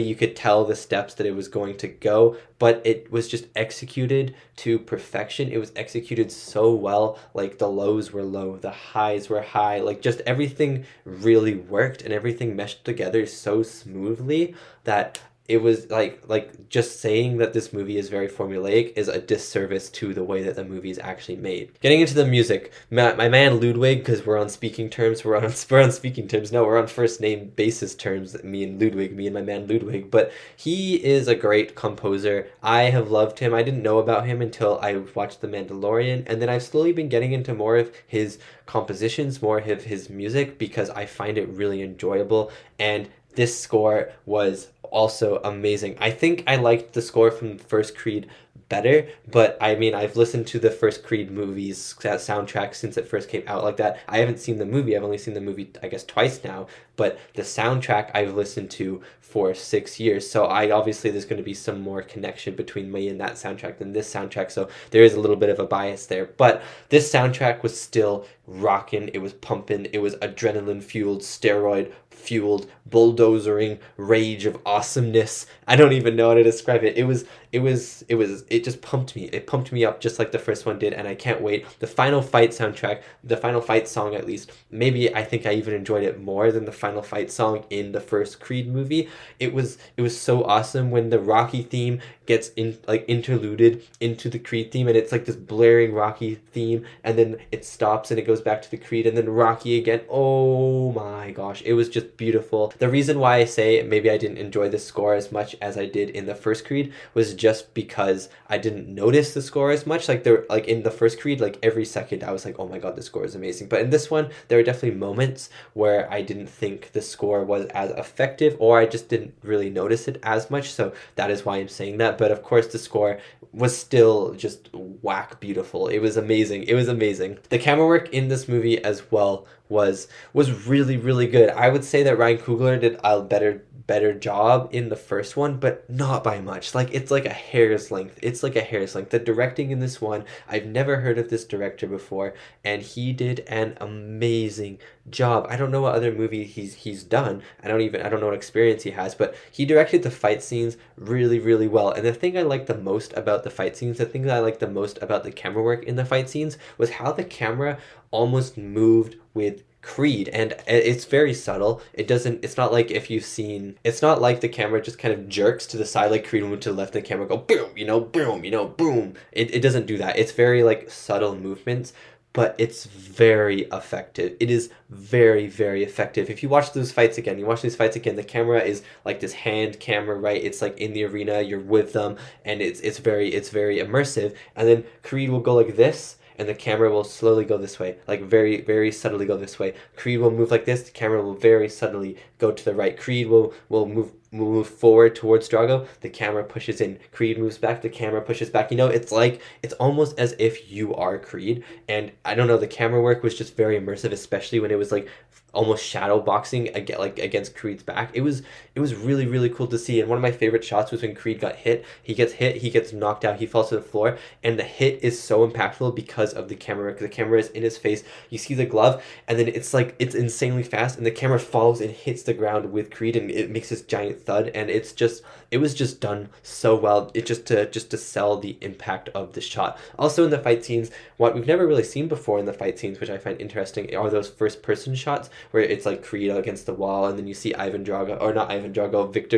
Speaker 1: you could tell the steps that it was going to go, but it was just executed to perfection. It was executed so well. Like, the lows were low, the highs were high. Like, just everything really worked, and everything meshed together so smoothly that it was like just saying that this movie is very formulaic is a disservice to the way that the movie is actually made. Getting into the music, my man Ludwig, because we're on speaking terms, we're on first name basis terms, me and my man Ludwig, but he is a great composer. I have loved him. I didn't know about him until I watched The Mandalorian, and then I've slowly been getting into more of his compositions, more of his music, because I find it really enjoyable, and this score was also amazing. I think I liked the score from the first Creed better, but I mean, I've listened to the first Creed movies soundtrack since it first came out like that. I haven't seen the movie. I've only seen the movie, I guess, twice now, but the soundtrack I've listened to for 6 years. So obviously there's going to be some more connection between me and that soundtrack than this soundtrack. So there is a little bit of a bias there, but this soundtrack was still rocking. It was pumping. It was adrenaline fueled, steroid fueled, bulldozering rage of awesomeness. I don't even know how to describe it. It just pumped me. It pumped me up just like the first one did, and I can't wait. The final fight soundtrack, the final fight song at least, maybe I think I even enjoyed it more than the final fight song in the first Creed movie. It was so awesome when the Rocky theme gets interluded into the Creed theme, and it's like this blaring Rocky theme, and then it stops and it goes back to the Creed, and then Rocky again. Oh my gosh, it was just beautiful. The reason why I say maybe I didn't enjoy the score as much as I did in the first Creed was just because I didn't notice the score as much. Like in the first Creed, like every second I was like, oh my god, the score is amazing. But in this one, there were definitely moments where I didn't think the score was as effective, or I just didn't really notice it as much. So that is why I'm saying that. But of course, the score was still just whack beautiful. It was amazing. It was amazing. The camera work in this movie as well was really, really good. I would say that Ryan Coogler did a better job in the first one, but not by much. Like, it's like a hair's length. It's like a hair's length. The directing in this one, I've never heard of this director before, and he did an amazing job. I don't know what other movie he's done. I don't know what experience he has, but he directed the fight scenes really, really well. And the thing I liked the most about the fight scenes, the thing that I liked the most about the camera work in the fight scenes, was how the camera almost moved with Creed, and it's very subtle. It's not like the camera just kind of jerks to the side like Creed went to the left and the camera go boom, boom, boom. It doesn't do that. It's very like subtle movements, but it's very effective. It is very, very effective. If you watch these fights again, the camera is like this hand camera, right? It's like in the arena, you're with them, and it's very immersive. And then Creed will go like this, and the camera will slowly go this way, like very, very subtly go this way. Creed will move like this, the camera will very subtly go to the right. Creed will move forward towards Drago, the camera pushes in. Creed moves back, the camera pushes back. You know, it's almost as if you are Creed. And I don't know, the camera work was just very immersive, especially when it was like almost shadow boxing against Creed's back. It was really, really cool to see. And one of my favorite shots was when Creed got hit. He gets knocked out, he falls to the floor, and the hit is so impactful because of the camera. The camera is in his face, you see the glove, and then it's insanely fast, and the camera falls and hits the ground with Creed, and it makes this giant thud, and it was just done so well. It just to sell the impact of the shot. Also in the fight scenes, what we've never really seen before in the fight scenes, which I find interesting, are those first person shots where it's like Creed against the wall, and then you see Victor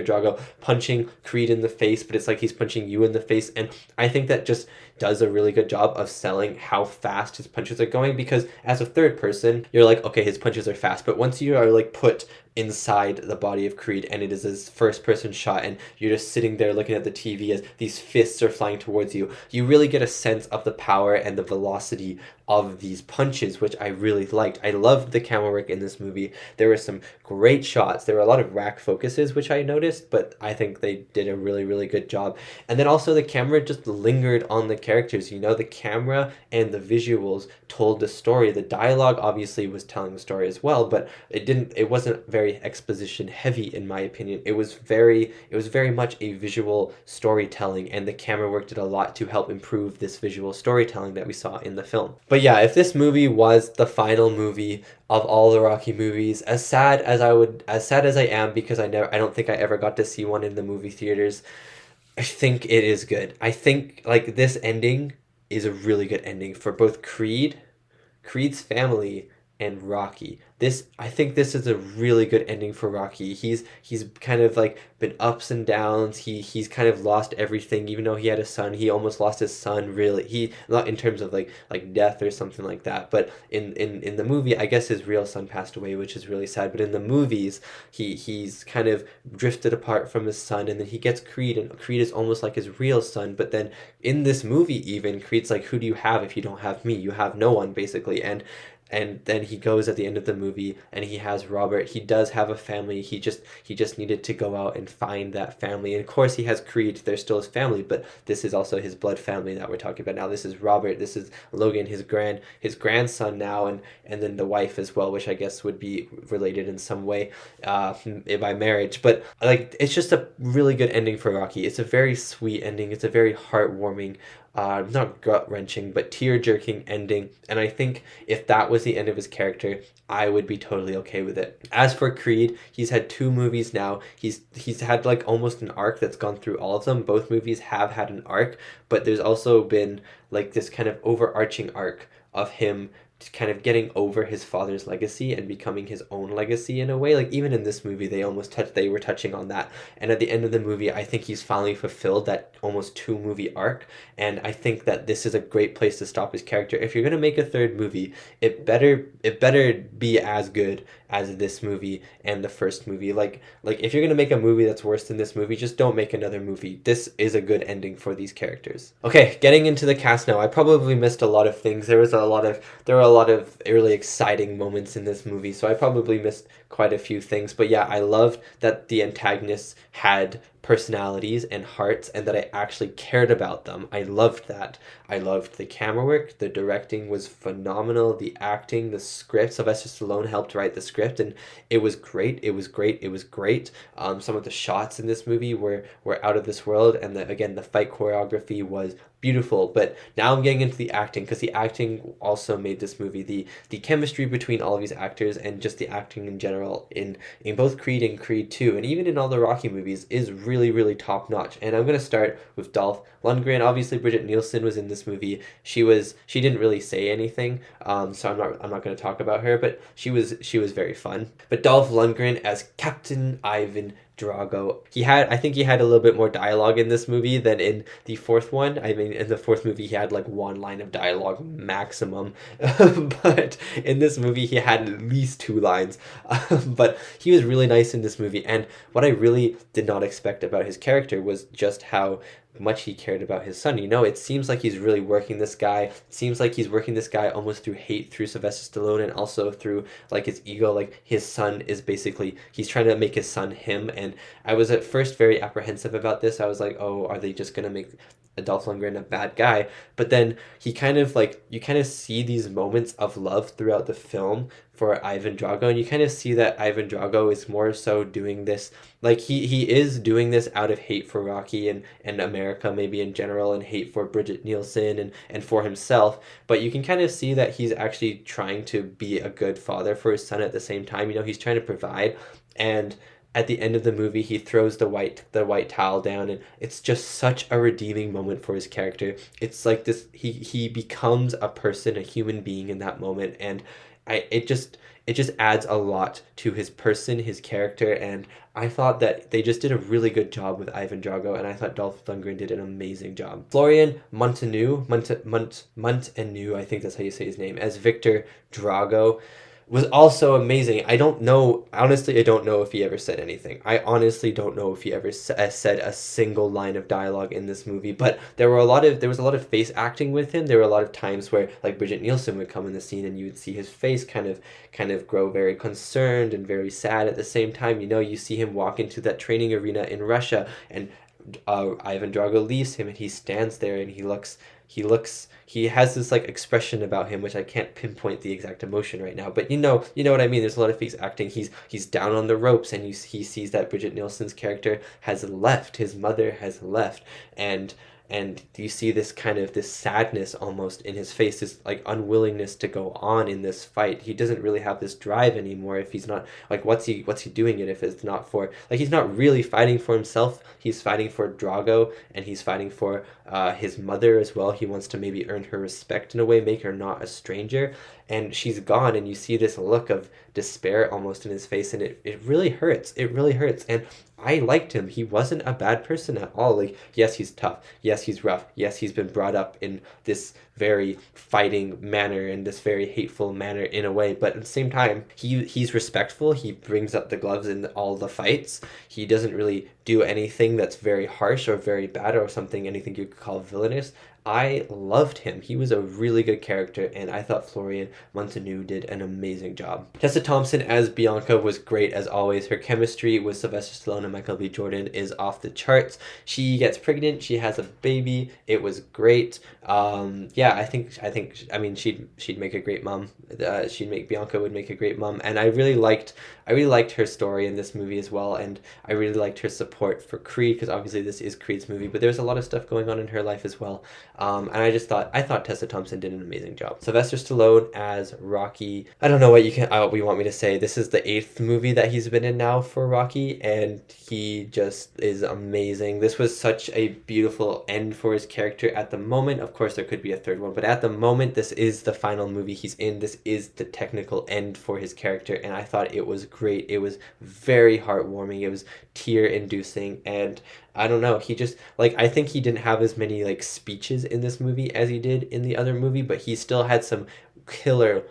Speaker 1: Drago punching Creed in the face, but it's like he's punching you in the face. And I think that just does a really good job of selling how fast his punches are going, because as a third person, you're like, okay, his punches are fast, but once you are like put inside the body of Creed and it is his first person shot and you're just sitting there looking at the TV as these fists are flying towards you, you really get a sense of the power and the velocity of these punches, which I really liked. I loved the camera work in this movie. There were some great shots. There were a lot of rack focuses, which I noticed, but I think they did a really, really good job. And then also the camera just lingered on the characters. You know, the camera and the visuals told the story. The dialogue obviously was telling the story as well, but it wasn't very exposition heavy, in my opinion. It was very much a visual storytelling, and the camera work did a lot to help improve this visual storytelling that we saw in the film. But yeah, if this movie was the final movie of all the Rocky movies, as sad as I am, because I don't think I ever got to see one in the movie theaters, I think it is good. I think like this ending is a really good ending for both Creed's family, and Rocky. I think this is a really good ending for Rocky. He's kind of like been ups and downs. He's kind of lost everything. Even though he had a son, he almost lost his son. Really, he not in terms of like death or something like that. But in the movie, I guess his real son passed away, which is really sad. But in the movies, he's kind of drifted apart from his son, and then he gets Creed, and Creed is almost like his real son. But then in this movie, even Creed's like, who do you have if you don't have me? You have no one, basically. And then he goes at the end of the movie and he has Robert. He does have a family. He just needed to go out and find that family. And of course he has Creed. They're still his family, but this is also his blood family that we're talking about now. This is Robert. This is Logan, his grandson now, and then the wife as well, which I guess would be related in some way by marriage. But like, it's just a really good ending for Rocky. It's a very sweet ending. It's a very heartwarming, not gut-wrenching, but tear-jerking ending. And I think if that was the end of his character, I would be totally okay with it. As for Creed, he's had 2 movies now. He's had like almost an arc that's gone through all of them. Both movies have had an arc, but there's also been like this kind of overarching arc of him kind of getting over his father's legacy and becoming his own legacy in a way. Like even in this movie, they were touching on that. And at the end of the movie, I think he's finally fulfilled that almost 2 movie arc. And I think that this is a great place to stop his character. If you're going to make a 3rd movie, it better be as good as this movie and the first movie. Like if you're going to make a movie that's worse than this movie, just don't make another movie. This is a good ending for these characters. Okay, getting into the cast now. I probably missed a lot of things. There were a lot of really exciting moments in this movie, so I probably missed quite a few things. But yeah, I loved that the antagonists had personalities and hearts and that I actually cared about them. I loved that. I loved the camera work. The directing was phenomenal. The acting, the script. Sylvester Stallone helped write the script, and it was great. It was great. Some of the shots in this movie were out of this world, and the fight choreography was beautiful. But now I'm getting into the acting, because the acting also made this movie. The chemistry between all of these actors and just the acting in general in both Creed and Creed 2 and even in all the Rocky movies is really, really top notch. And I'm going to start with Dolph Lundgren. Obviously Bridget Nielsen was in this movie. She didn't really say anything, so I'm not going to talk about her, but she was very fun. But Dolph Lundgren as Captain Ivan Drago. I think he had a little bit more dialogue in this movie than in the fourth one. I mean, in the fourth movie, he had like one line of dialogue maximum. But in this movie, he had at least 2 lines. But he was really nice in this movie. And what I really did not expect about his character was just how much he cared about his son. You know, it seems like he's really working this guy. It seems like he's working this guy almost through hate through Sylvester Stallone, and also through like his ego. Like his son is basically, he's trying to make his son him. And I was at first very apprehensive about this. I was like, oh, are they just gonna make Dolph Lundgren a bad guy? But then he kind of like, you kind of see these moments of love throughout the film for Ivan Drago, and you kind of see that Ivan Drago is more so doing this, like he is doing this out of hate for Rocky and America maybe in general, and hate for Bridget Nielsen and for himself. But you can kind of see that he's actually trying to be a good father for his son at the same time. You know, he's trying to provide. And at the end of the movie, he throws the white towel down, and it's just such a redeeming moment for his character. It's like this, he becomes a person, a human being in that moment, and it just adds a lot to his person, his character, and I thought that they just did a really good job with Ivan Drago, and I thought Dolph Lundgren did an amazing job. Florian Munteanu, I think that's how you say his name, as Victor Drago, was also amazing. I don't know, honestly, I don't know if he ever said anything. I honestly don't know if he ever said a single line of dialogue in this movie, but there was a lot of face acting with him. There were a lot of times where like Bridget Nielsen would come in the scene and you would see his face kind of grow very concerned and very sad at the same time. You know, you see him walk into that training arena in Russia, and Ivan Drago leaves him, and he stands there and he has this like expression about him, which I can't pinpoint the exact emotion right now, but you know what I mean. There's a lot of face acting. He's down on the ropes, and he sees that Bridget Nielsen's character has left, his mother has left, and you see this kind of this sadness almost in his face, this like unwillingness to go on in this fight. He doesn't really have this drive anymore if he's not, like, what's he doing it if it's not for, like, he's not really fighting for himself. He's fighting for Drago, and he's fighting for his mother as well. He wants to maybe earn her respect in a way, make her not a stranger, and she's gone, and you see this look of despair almost in his face, and it really hurts. It really hurts. And I liked him. He wasn't a bad person at all. Like, yes, he's tough. Yes, he's rough. Yes, he's been brought up in this very fighting manner and this very hateful manner in a way. But at the same time, he's respectful. He brings up the gloves in all the fights. He doesn't really do anything that's very harsh or very bad or anything you could call villainous. I loved him. He was a really good character, and I thought Florian Munteanu did an amazing job. Tessa Thompson as Bianca was great as always. Her chemistry with Sylvester Stallone and Michael B. Jordan is off the charts. She gets pregnant. She has a baby. It was great. Yeah, I mean, she'd make a great mom. Bianca would make a great mom, and I really liked her story in this movie as well, and I really liked her support for Creed, because obviously this is Creed's movie, but there's a lot of stuff going on in her life as well. And I thought Tessa Thompson did an amazing job. Sylvester Stallone as Rocky. I don't know what you want me to say. This is the 8th movie that he's been in now for Rocky, and he just is amazing. This was such a beautiful end for his character at the moment. Of course, there could be a third one, but at the moment, this is the final movie he's in. This is the technical end for his character, and I thought it was great. It was very heartwarming. It was tear-inducing, and I don't know, he just, like, I think he didn't have as many, like, speeches in this movie as he did in the other movie, but he still had some killer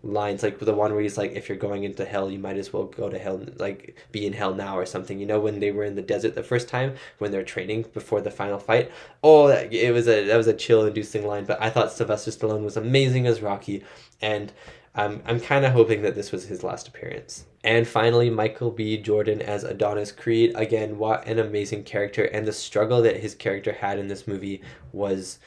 Speaker 1: lines, like the one where he's like, if you're going into hell, you might as well go to hell, like, be in hell now or something. You know, when they were in the desert the first time, when they're training before the final fight, that was a chill-inducing line. But I thought Sylvester Stallone was amazing as Rocky, and I'm kind of hoping that this was his last appearance. And finally, Michael B. Jordan as Adonis Creed. Again, what an amazing character, and the struggle that his character had in this movie was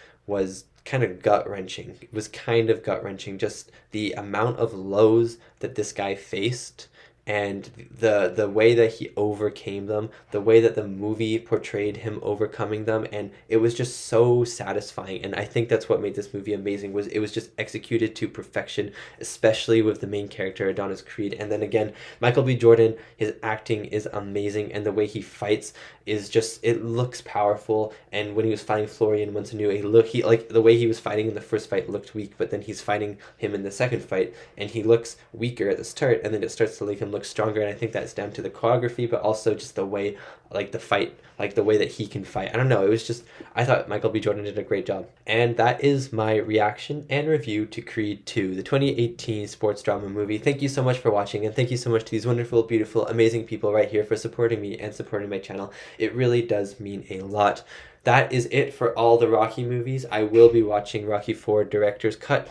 Speaker 1: kind of gut-wrenching. It was kind of gut-wrenching, just the amount of lows that this guy faced, and the way that he overcame them, the way that the movie portrayed him overcoming them, and it was just so satisfying. And I think that's what made this movie amazing, was it was just executed to perfection, especially with the main character Adonis Creed. And then again, Michael B. Jordan, his acting is amazing, and the way he fights is just, it looks powerful. And when he was fighting Florian Munteanu, the way he was fighting in the first fight looked weak, but then he's fighting him in the second fight, and he looks weaker at the start, and then it starts to make him look look stronger, and I think that's down to the choreography, but also just the way, like the fight, like the way that he can fight. I don't know, it was just, I thought Michael B. Jordan did a great job. And that is my reaction and review to Creed 2, the 2018 sports drama movie. Thank you so much for watching, and thank you so much to these wonderful, beautiful, amazing people right here for supporting me and supporting my channel. It really does mean a lot. That is it for all the Rocky movies. I will be watching Rocky IV Director's Cut,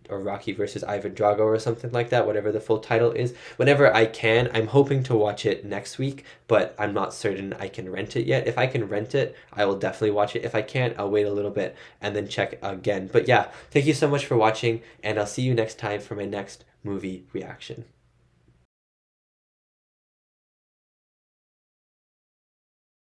Speaker 1: or Rocky versus Ivan Drago or something like that, whatever the full title is. Whenever I can, I'm hoping to watch it next week, but I'm not certain I can rent it yet. If I can rent it, I will definitely watch it. If I can't, I'll wait a little bit and then check again. But yeah, thank you so much for watching, and I'll see you next time for my next movie reaction.